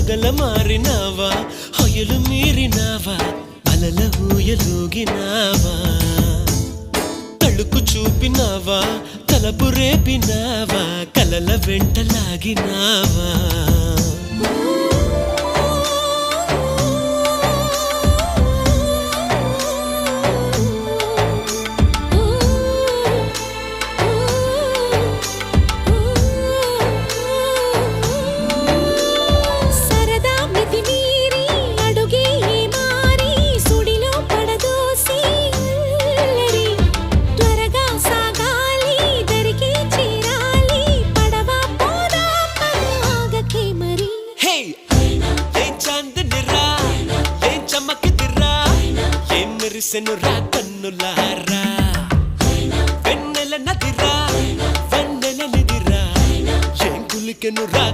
మొగల మారినావా హొయలు మీరినావా అలల ఊయలూగినావా తళుకు చూపినావా తలపు రేపినావా కలల వెంటలాగినావా మెరిసెనురా కన్నులారా వెన్నెల నదిరా వెన్నెల నిదిరా ఏం కులికెనురా